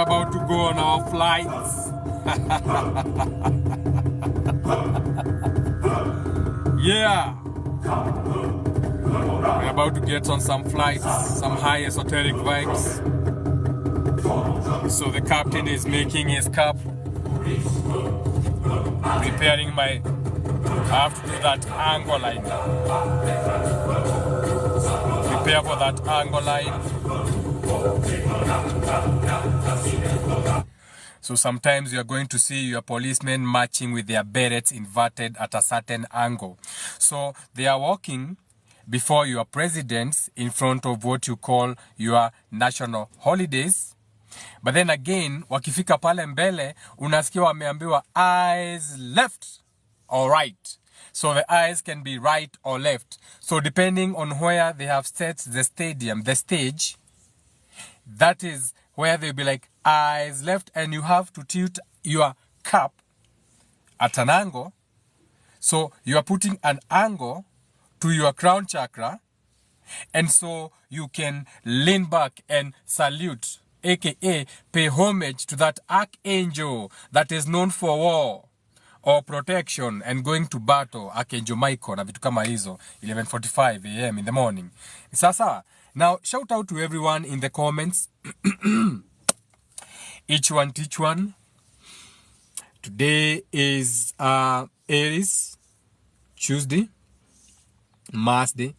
we're about to go on our flights. Yeah. We're about to get on some flights, some high esoteric vibes. So the captain is making his cup, preparing my... I have to do that angle line. Prepare for that angle line. So sometimes you are going to see your policemen marching with their berets inverted at a certain angle. So they are walking before your presidents in front of what you call your national holidays. But then again, wakifika pale mbele, unasikia wameambiwa eyes left or right. So the eyes can be right or left. So depending on where they have set the stadium, the stage, that is where they'll be like, eyes left, and you have to tilt your cup at an angle. So you are putting an angle to your crown chakra, and so you can lean back and salute, aka pay homage to that archangel that is known for war or protection and going to battle, Archangel Michael na vitu kama hizo, 11:45 a.m. in the morning. Sasa, now shout out to everyone in the comments. Each one teach one. Today is Aries, Tuesday, Mars Day.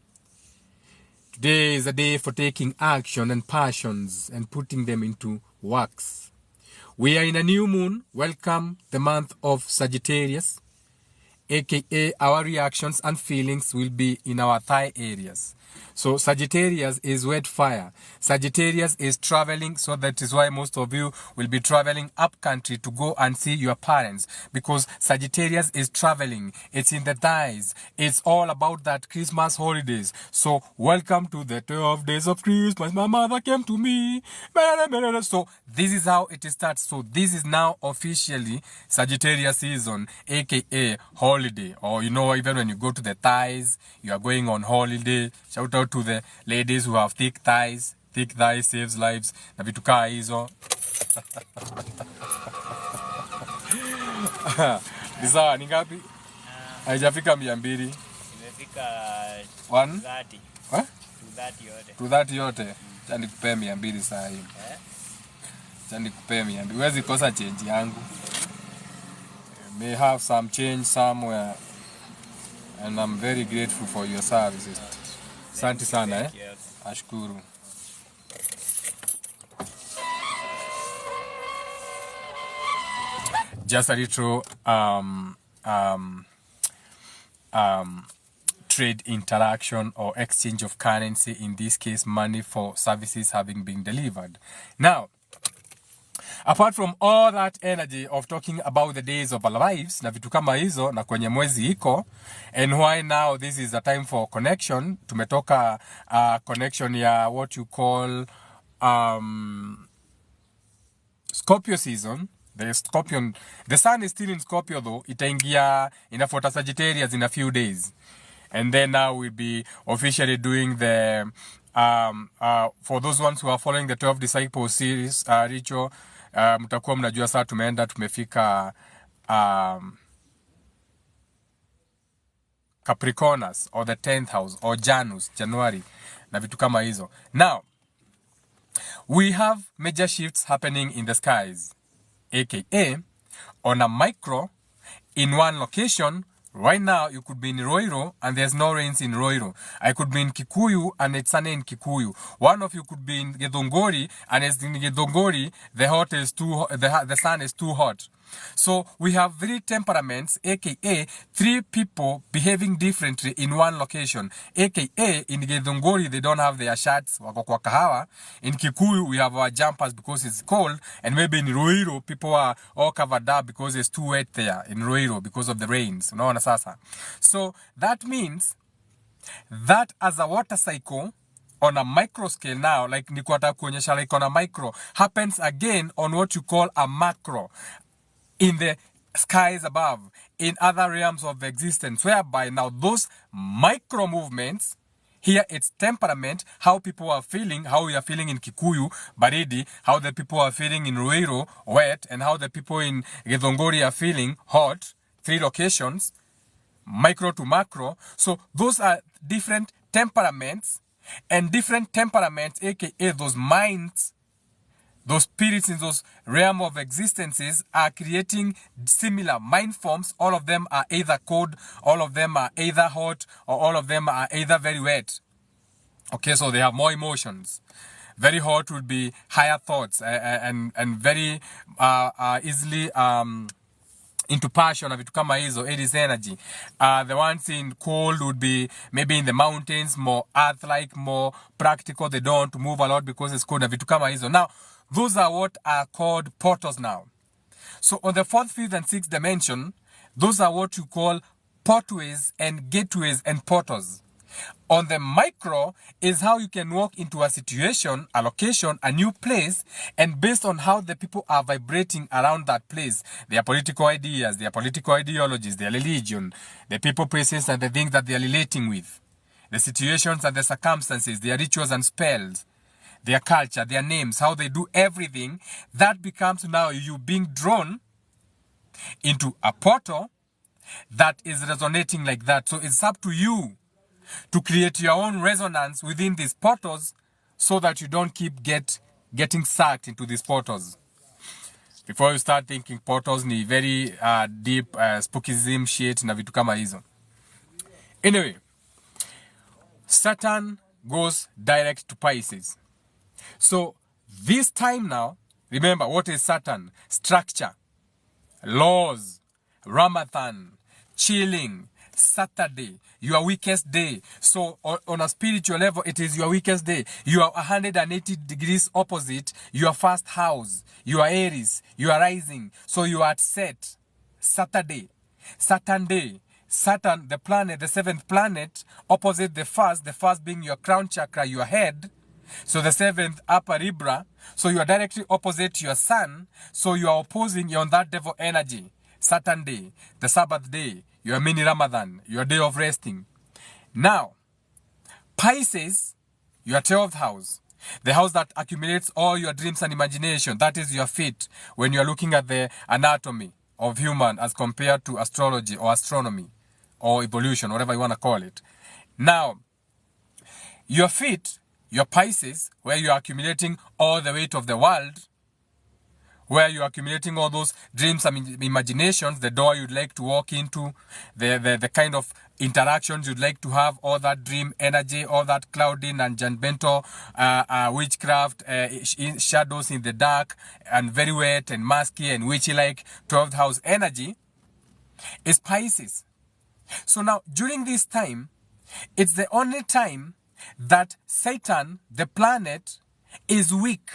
Today is a day for taking action and passions and putting them into works. We are in a new moon. Welcome the month of Sagittarius, aka our reactions and feelings will be in our thigh areas. So Sagittarius is wet fire. Sagittarius is traveling, so that is why most of you will be traveling up country to go and see your parents, because Sagittarius is traveling. It's in the thighs. It's all about that Christmas holidays. So welcome to the 12 days of Christmas. My mother came to me. So this is how it starts. So this is now officially Sagittarius season, aka holiday. Or you know, even when you go to the thighs, you are going on holiday. Shout out to the ladies who have thick thighs. Thick thighs saves lives. Na vitu kaa hizo. Ni sawa, ni ngapi? Haijafika 200. Imefika 130. What? 230 yote. 230 yote. Acha nikupee 200 saa hii. Acha nikupee 200. Huwezi kosa change yangu. May have some change somewhere. And I'm very grateful for your services. Asante sana Ashkuru. Just a little trade interaction or exchange of currency, in this case money for services having been delivered. Now, apart from all that energy of talking about the days of our lives na vitu kama hizo na kwenye mwezi iko, and why now this is a time for connection, tumetoka connection ya what you call Scorpio season. The sun is still in Scorpio though, itaingia inafuata Sagittarius in a few days, and then now we'll be officially doing the for those ones who are following the 12 Disciples series ritual. Mtakuwa mnajua saa tumefika Capricornus or the 10th house or Janus, January na vitu kama hizo. Now, we have major shifts happening in the skies, aka on a micro in one location. Right now, you could be in Roiro and there's no rains in Roiro. I could be in Kikuyu and it's sunny in Kikuyu. One of you could be in Githunguri and it's in Githunguri, the sun is too hot. So we have three temperaments, aka three people behaving differently in one location. Aka in Githunguri, they don't have their shirts, wako kwa kahawa. In Kikuyu, we have our jumpers because it's cold. And maybe in Ruiru, people are all covered up because it's too wet there in Ruiru because of the rains. Unaona sasa. So that means that as a water cycle, on a micro scale now, like nikuata kuonyesha, like on a micro, happens again on what you call a macro. In the skies above, in other realms of existence, whereby now those micro movements Here it's temperament, how people are feeling, how we are feeling in Kikuyu, baridi, how the people are feeling in Ruiru, wet, and how the people in Githongori are feeling, hot. 3 locations, micro to macro. So those are different temperaments, and different temperaments, aka those minds, those spirits in those realm of existences are creating similar mind forms. All of them are either cold, all of them are either hot, or all of them are either very wet. Okay, so they have more emotions. Very hot would be higher thoughts and very easily into passion na vitu kama hizo, Aries energy. The ones in cold would be maybe in the mountains, more earth-like, more practical. They don't move a lot because it's cold na vitu kama hizo. Now, those are what are called portals now. So on the 4th, 5th, and 6th dimension, those are what you call portways and gateways and portals. On the micro is how you can walk into a situation, a location, a new place, and based on how the people are vibrating around that place, their political ideas, their political ideologies, their religion, the people, places, and the things that they are relating with, the situations and the circumstances, their rituals and spells, their culture, their names, how they do everything, that becomes now you being drawn into a portal that is resonating like that. So it's up to you to create your own resonance within these portals so that you don't keep getting sucked into these portals. Before you start thinking portals ni very deep spookism shit na vitu kama hizo. Anyway, Saturn goes direct to Pisces. So this time now, remember what is Saturn? Structure, laws, Ramadan, chilling, Saturday, your weakest day. So on a spiritual level, it is your weakest day. You are 180 degrees opposite your first house. You are Aries. You are rising. So you are at set. Saturday. Saturn day. Saturn, the planet, the 7th planet, opposite the first being your crown chakra, your head. So the 7th, upper Libra. So you are directly opposite your sun. So you are opposing, you're on that devil energy. Saturn day, the Sabbath day, your mini Ramadan, your day of resting. Now, Pisces, your 12th house, the house that accumulates all your dreams and imagination. That is your feet when you're looking at the anatomy of human as compared to astrology or astronomy or evolution, whatever you want to call it. Now, your feet, your Pisces, where you're accumulating all the weight of the world, where you're accumulating all those dreams and imaginations, the door you'd like to walk into, the kind of interactions you'd like to have, all that dream energy, all that clouding and judgmental witchcraft, shadows in the dark, and very wet and musky and witchy-like 12th house energy is Pisces. So now, during this time, it's the only time that Saturn, the planet, is weak.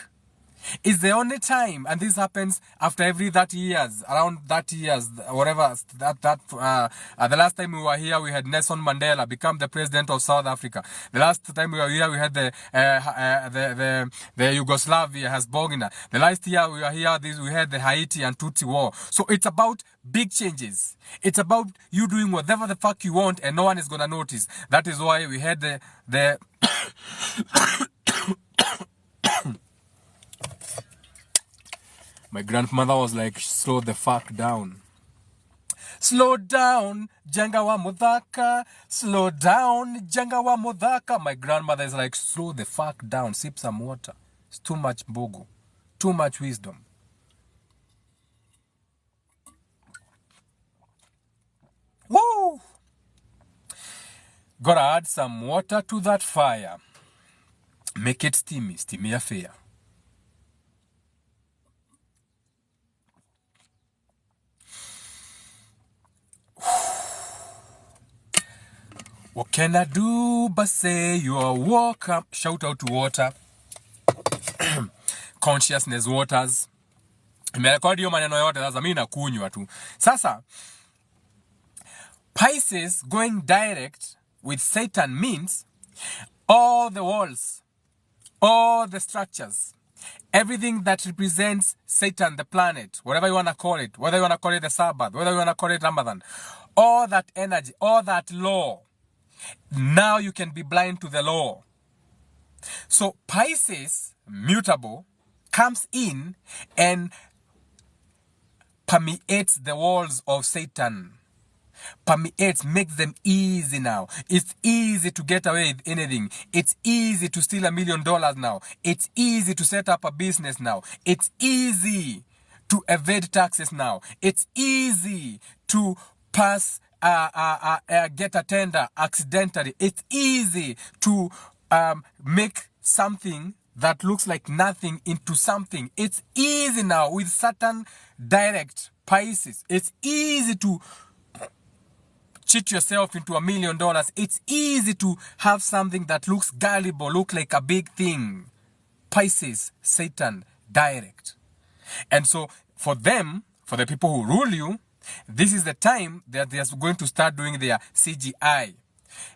It's the only time, and this happens after every 30 years, around 30 years, whatever. The last time we were here, we had Nelson Mandela become the president of South Africa. The last time we were here, we had the Yugoslavia Hasbogina. The last year we were here, we had the Haiti and Tutsi war. So it's about big changes. It's about you doing whatever the fuck you want, and no one is gonna notice. That is why we had the My grandmother was like, slow the fuck down. Slow down, Jenga wa Mudhaka. Slow down, Jenga wa Mudhaka. My grandmother is like, slow the fuck down. Sip some water. It's too much bogo. Too much wisdom. Woo! Gotta add some water to that fire. Make it steamy. Steamy affair. What can I do but say you're welcome? Shout out to water. Consciousness waters. Imerekodi hiyo maneno yote, sasa mimi nakunywa tu. Sasa Pisces going direct with Saturn means all the walls, all the structures, everything that represents Saturn, the planet, whatever you want to call it, whether you want to call it the Sabbath, whether you want to call it Ramadan, all that energy, all that law, Now you can be blind to the law. So Pisces, mutable, comes in and permeates the walls of Satan. Permeates, makes them easy now. It's easy to get away with anything. It's easy to steal $1 million now. It's easy to set up a business now. It's easy to evade taxes now. It's easy to pass, get a tender accidentally. It's easy to make something that looks like nothing into something. It's easy now with Saturn direct Pisces. It's easy to cheat yourself into $1 million. It's easy to have something that looks gullible, look like a big thing. Pisces, Satan, direct. And so for them, for the people who rule you, this is the time that they are going to start doing their CGI.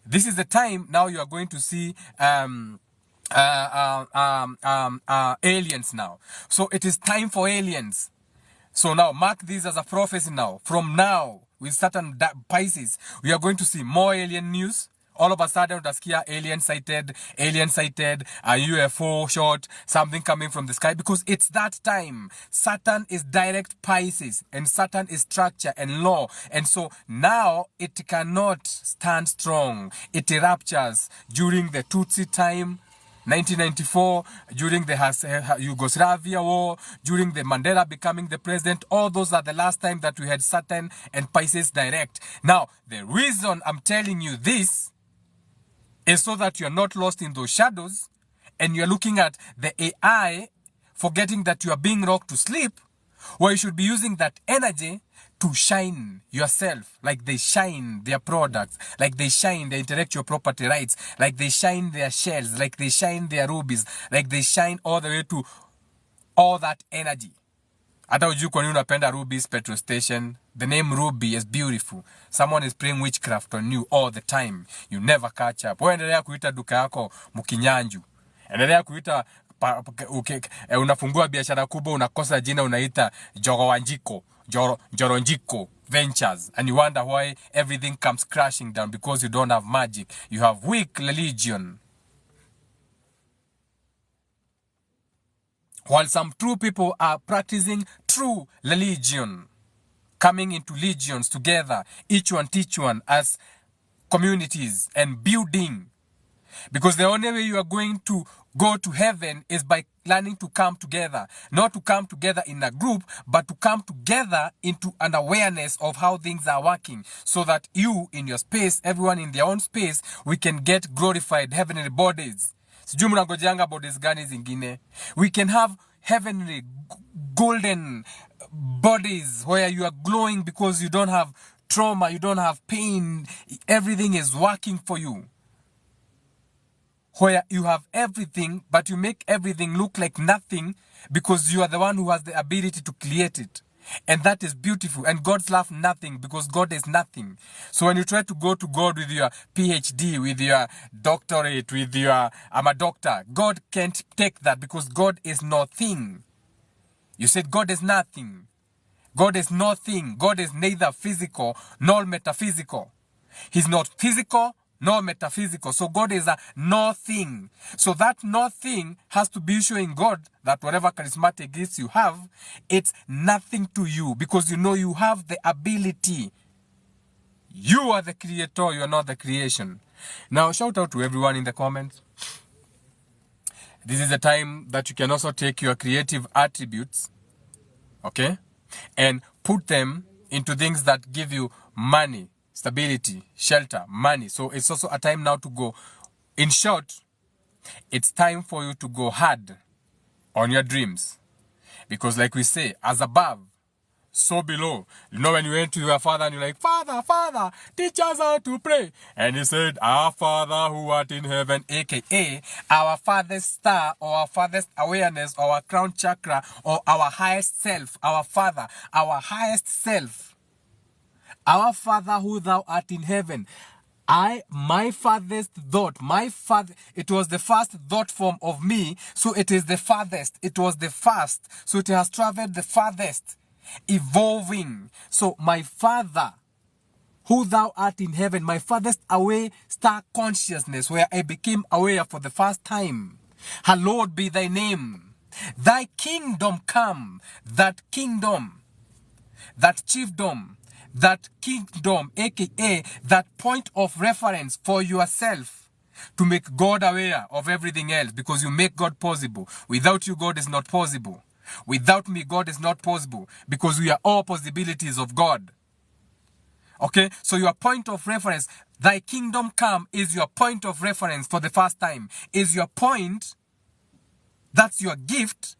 This is the time now you are going to see aliens now. So it is time for aliens. So now mark this as a prophecy now. From now, with certain Pisces, we are going to see more alien news. All of a sudden, utasikia alien sighted, a UFO shot, something coming from the sky, because it's that time. Saturn is direct Pisces, and Saturn is structure and law. And so now it cannot stand strong. It ruptures during the Tutsi time, 1994, during the Yugoslavia war, during the Mandela becoming the president. All those are the last time that we had Saturn and Pisces direct. Now, the reason I'm telling you this is so that you're not lost in those shadows and you're looking at the AI, forgetting that you are being rocked to sleep, where you should be using that energy to shine yourself, like they shine their products, like they shine their intellectual property rights, like they shine their shells, like they shine their rubies, like they shine all the way to all that energy. Hata ujui kwa nini unapenda Ruby's petrol station. The name Ruby is beautiful. Someone is playing witchcraft on you all the time. You never catch up. Wewe endelea kuita duka yako Mkinyanju. Endelea kuita unafungua biashara kubwa, unakosa jina, unaita Joronjiko Ventures, and you wonder why everything comes crashing down, because you don't have magic. You have weak religion. While some true people are practicing true religion, coming into legions together, each one teach one as communities and building. Because the only way you are going to go to heaven is by learning to come together. Not to come together in a group, but to come together into an awareness of how things are working. So that you, in your space, everyone in their own space, we can get glorified heavenly bodies. Sijui mnangojeanga bodies gani zingine. We can have heavenly golden bodies where you are glowing because you don't have trauma, you don't have pain. Everything is working for you. Where you have everything, but you make everything look like nothing because you are the one who has the ability to create it. And that is beautiful. And God's love nothing, because God is nothing. So when you try to go to God with your PhD, with your doctorate, with your, I'm a doctor, God can't take that, because God is nothing. You said God is nothing. God is nothing. God is neither physical nor metaphysical. He's not physical nor metaphysical. So God is a nothing. So that nothing has to be showing God that whatever charismatic gifts you have, it's nothing to you, because you know you have the ability. You are the creator, you are not the creation. Now shout out to everyone in the comments. This is the time that you can also take your creative attributes, okay, and put them into things that give you money, stability, shelter, money. So it's also a time now to go. In short, it's time for you to go hard on your dreams. Because like we say, as above, so below. You know when you went to your father and you're like, Father, teach us how to pray. And he said, Our Father who art in heaven, aka our farthest star, or our farthest awareness, or our crown chakra, or our highest self, our Father, our highest self. Our Father who thou art in heaven. My farthest thought, it was the first thought form of me, so it is the farthest. It was the first, so it has traveled the farthest, evolving. So my Father who thou art in heaven, my farthest away star consciousness, where I became aware for the first time. Hallowed be thy name. Thy kingdom come, that kingdom, that chiefdom, that kingdom, aka that point of reference for yourself to make God aware of everything else, because you make God possible. Without you, God is not possible. Without me, God is not possible, because we are all possibilities of God. Okay, so your point of reference, thy kingdom come, is your point of reference for the first time, is your point. That's your gift.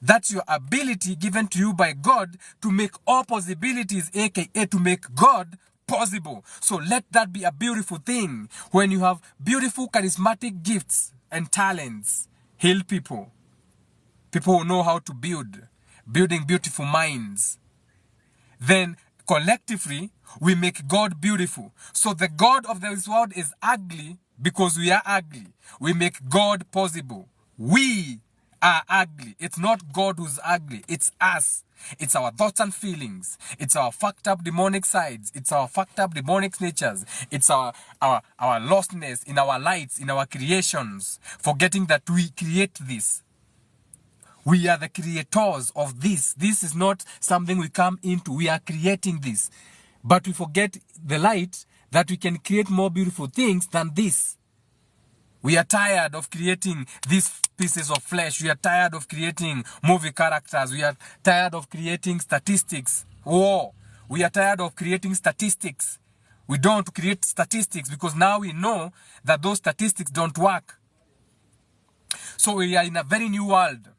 That's your ability given to you by God to make all possibilities, aka to make God possible. So let that be a beautiful thing. When you have beautiful charismatic gifts and talents, heal people. People who know how to building beautiful minds. Then collectively, we make God beautiful. So the God of this world is ugly because we are ugly. We make God possible. We are ugly. It's not God who's ugly. It's us. It's our thoughts and feelings. It's our fucked up demonic sides. It's our fucked up demonic natures. It's our lostness in our lights, in our creations. Forgetting that we create this. We are the creators of this. This is not something we come into. We are creating this. But we forget the light that we can create more beautiful things than this. We are tired of creating these pieces of flesh. We are tired of creating movie characters. We are tired of creating statistics. Oh, we are tired of creating statistics. We don't create statistics because now we know that those statistics don't work. So we are in a very new world.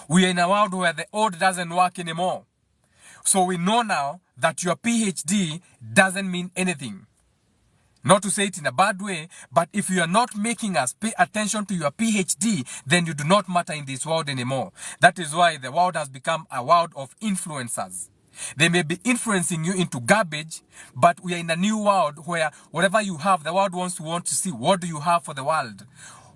We are in a world where the old doesn't work anymore. So we know now that your PhD doesn't mean anything. Not to say it in a bad way, but if you are not making us pay attention to your PhD, then you do not matter in this world anymore. That is why the world has become a world of influencers. They may be influencing you into garbage, but we are in a new world where whatever you have, the world wants to see. What do you have for the world?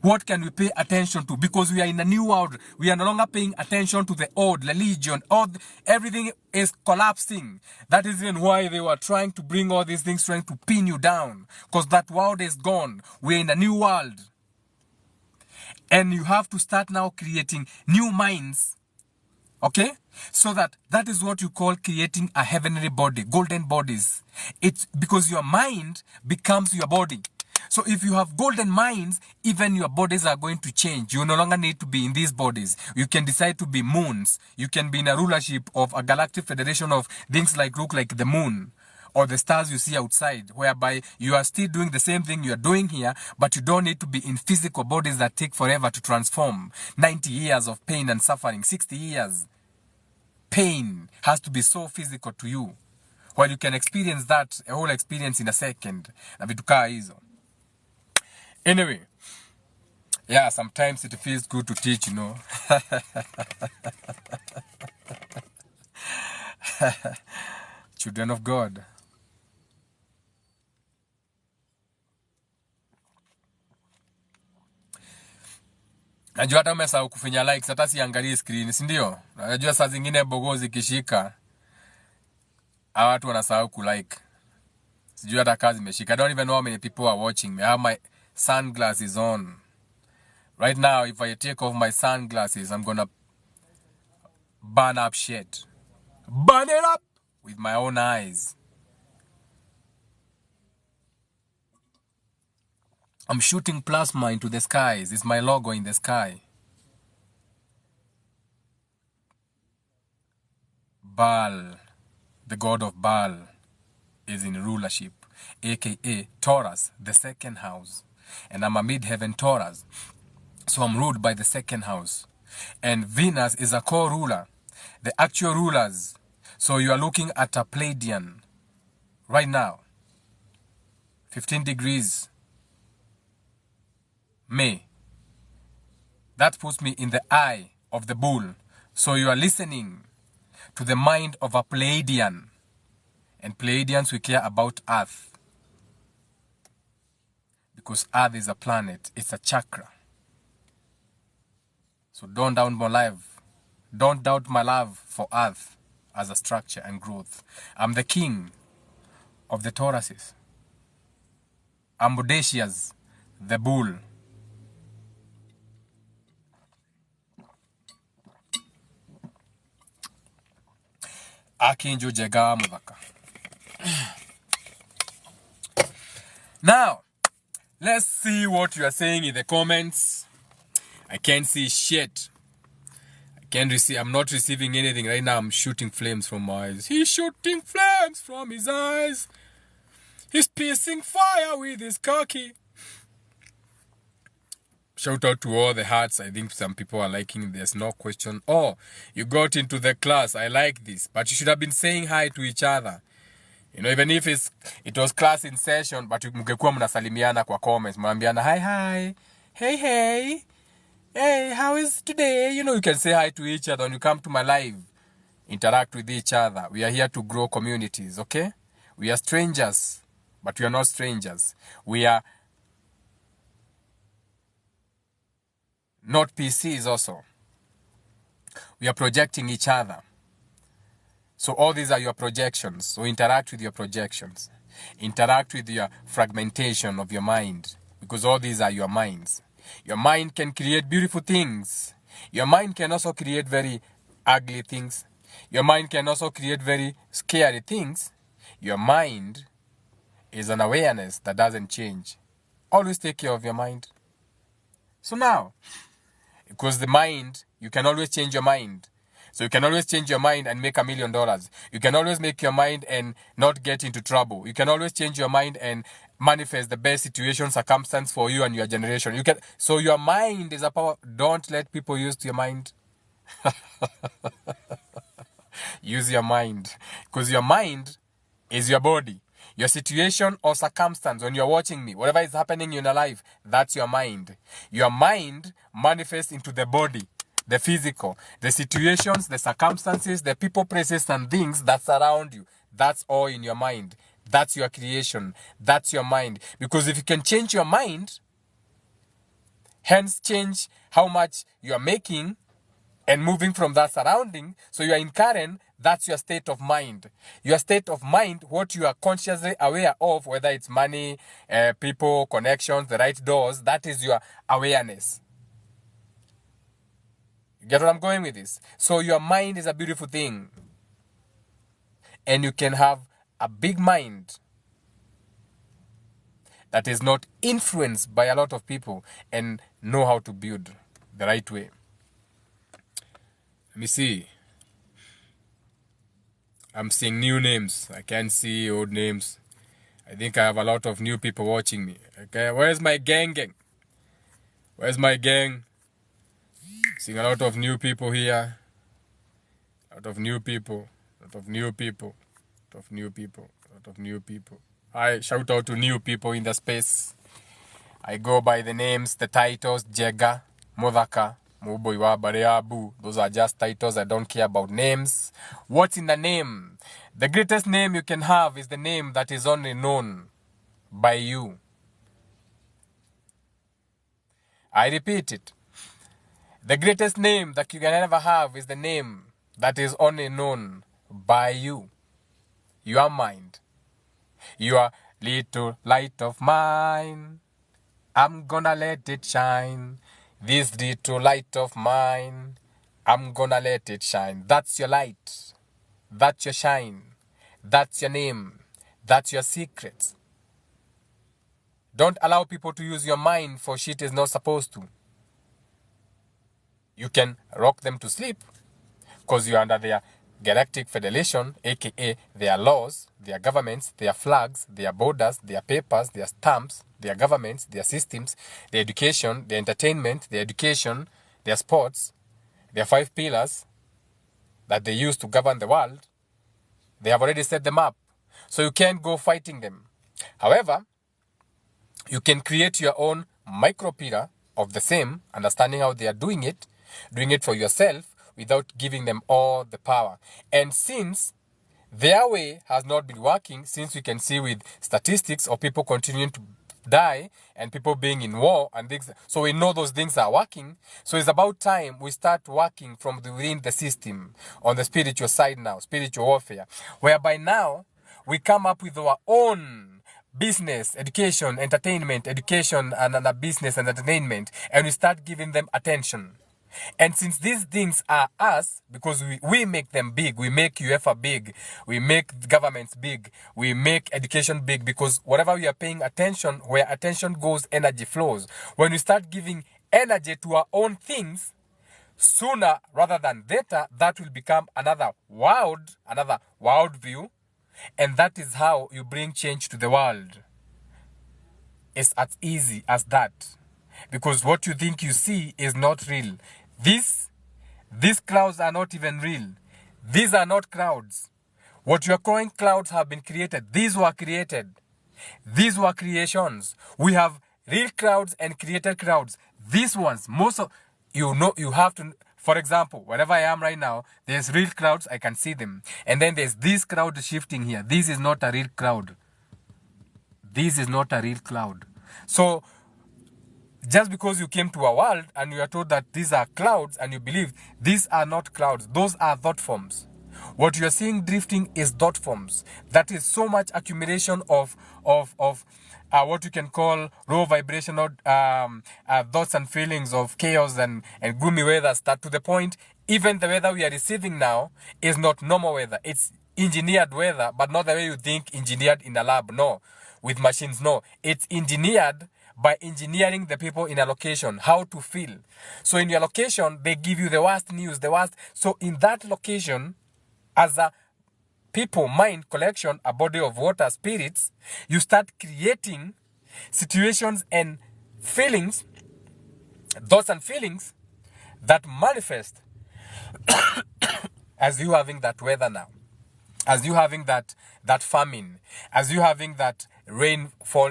What can we pay attention to? Because we are in a new world. We are no longer paying attention to the old religion. Everything is collapsing. That is even why they were trying to bring all these things, trying to pin you down. Because that world is gone. We are in a new world. And you have to start now creating new minds. Okay? So that is what you call creating a heavenly body, golden bodies. It's because your mind becomes your body. So if you have golden minds, even your bodies are going to change. You no longer need to be in these bodies. You can decide to be moons. You can be in a rulership of a galactic federation of things look like the moon or the stars you see outside, whereby you are still doing the same thing you are doing here, but you don't need to be in physical bodies that take forever to transform. 90 years of pain and suffering, 60 years. Pain has to be so physical to you. While you can experience that, a whole experience in a second. Na vitu kaa hizo. Anyway, yeah, sometimes it feels good to teach, you know. Children of God. Najua hata umesahau kufinya likes, hata siangalie screen, si ndio? Najua saa zingine bogozi kishika, hawa watu wanasahau kulike. Sijui hata kazi imeshika. I don't even know how many people are watching me. I have my sunglasses on. Right now, if I take off my sunglasses, I'm gonna burn up shit. Burn it up with my own eyes. I'm shooting plasma into the skies. It's my logo in the sky. Baal, the god of Baal, is in rulership, aka Taurus, the second house. And I'm a mid-heaven Taurus. So I'm ruled by the second house. And Venus is a co-ruler, the actual rulers. So you are looking at a Pleiadian right now. 15 degrees. May. That puts me in the eye of the bull. So you are listening to the mind of a Pleiadian. And Pleiadians, we care about Earth. Because Earth is a planet. It's a chakra. So don't doubt my love. Don't doubt my love for Earth as a structure and growth. I'm the king of the Tauruses. Ambudatius, the bull. Akinjo Jega Mudaka. Now, let's see what you are saying in the comments. I can't see shit. I'm not receiving anything right now. I'm shooting flames from my eyes. He's shooting flames from his eyes. He's piercing fire with his khaki. Shout out to all the hearts. I think some people are liking. There's no question. Oh, you got into the class. I like this. But you should have been saying hi to each other. You know, even if it was class in session, but mngekuwa mnasalimiana kwa comments. Mnaambiana hi. Hey. Hey, how is today? You know, you can say hi to each other when you come to my live. Interact with each other. We are here to grow communities, okay? We are strangers, but we are not strangers. We are not PCs also. We are projecting each other. So all these are your projections. So interact with your projections. Interact with your fragmentation of your mind. Because all these are your minds. Your mind can create beautiful things. Your mind can also create very ugly things. Your mind can also create very scary things. Your mind is an awareness that doesn't change. Always take care of your mind. So now, because the mind, you can always change your mind. So you can always change your mind and make $1 million. You can always make your mind and not get into trouble. You can always change your mind and manifest the best situation, circumstance for you and your generation. So your mind is a power. Don't let people use your mind. Use your mind. Because your mind is your body. Your situation or circumstance, when you're watching me, whatever is happening in your life, that's your mind. Your mind manifests into the body, the physical, the situations, the circumstances, the people, places, and things that surround you. That's all in your mind. That's your creation. That's your mind. Because if you can change your mind, hence change how much you are making and moving from that surrounding, so you are in current, that's your state of mind. Your state of mind, what you are consciously aware of, whether it's money, people, connections, the right doors, that is your awareness. You get what I'm going with this? So your mind is a beautiful thing. And you can have a big mind that is not influenced by a lot of people and know how to build the right way. Let me see. I'm seeing new names. I can't see old names. I think I have a lot of new people watching me. Okay, where's my gang? Where's my gang? Seeing a lot of new people here. A lot of new people. A lot of new people. A lot of new people. A lot of new people. I shout out to new people in the space. I go by the names, the titles, Jega, Modaka, Muboiwa, Bareabu. Those are just titles. I don't care about names. What's in the name? The greatest name you can have is the name that is only known by you. I repeat it. The greatest name that you can ever have is the name that is only known by you. Your mind. Your little light of mine. I'm gonna let it shine. This little light of mine. I'm gonna let it shine. That's your light. That's your shine. That's your name. That's your secret. Don't allow people to use your mind for shit is not supposed to. You can rock them to sleep because you're under their Galactic Federation, aka their laws, their governments, their flags, their borders, their papers, their stamps, their governments, their systems, their education, their entertainment, their education, their sports, their 5 pillars that they use to govern the world. They have already set them up. So you can't go fighting them. However, you can create your own micro pillar of the same, understanding how they are doing it for yourself without giving them all the power. And since their way has not been working, since we can see with statistics of people continuing to die and people being in war and things, so we know those things are working. So it's about time we start working from within the system on the spiritual side now, spiritual warfare, whereby now we come up with our own business, education, entertainment, education, and business and entertainment, and we start giving them attention. And since these things are us, because we make them big, we make UEFA big, we make governments big, we make education big, because whatever we are paying attention, where attention goes, energy flows. When we start giving energy to our own things, sooner rather than later, that will become another world view, and that is how you bring change to the world. It's as easy as that. Because what you think you see is not real. These clouds are not even real. These are not clouds. What you are calling clouds have been created. These were created. These were creations. We have real clouds and created clouds. These ones, you have to, for example, wherever I am right now, there's real clouds, I can see them. And then there's this cloud shifting here. This is not a real cloud. This is not a real cloud. So, just because you came to a world and you are told that these are clouds and you believe these are not clouds, those are thought forms. What you are seeing drifting is thought forms. That is so much accumulation of what you can call low vibrational thoughts and feelings of chaos and gloomy weather, that to the point even the weather we are receiving now is not normal weather. It's engineered weather, but not the way you think engineered in a lab, no. With machines, no. It's engineered by engineering the people in a location, how to feel. So in your location, they give you the worst news, the worst. So in that location, as a people, mind, collection, a body of water, spirits, you start creating situations and feelings, thoughts and feelings that manifest as you having that weather now, as you having that famine, as you having that rainfall,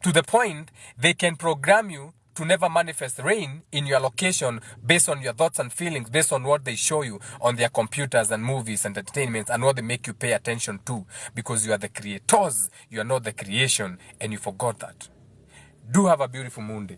to the point they can program you to never manifest rain in your location based on your thoughts and feelings, based on what they show you on their computers and movies and entertainments and what they make you pay attention to, because you are the creators, you are not the creation, and you forgot that. Do have a beautiful Monday.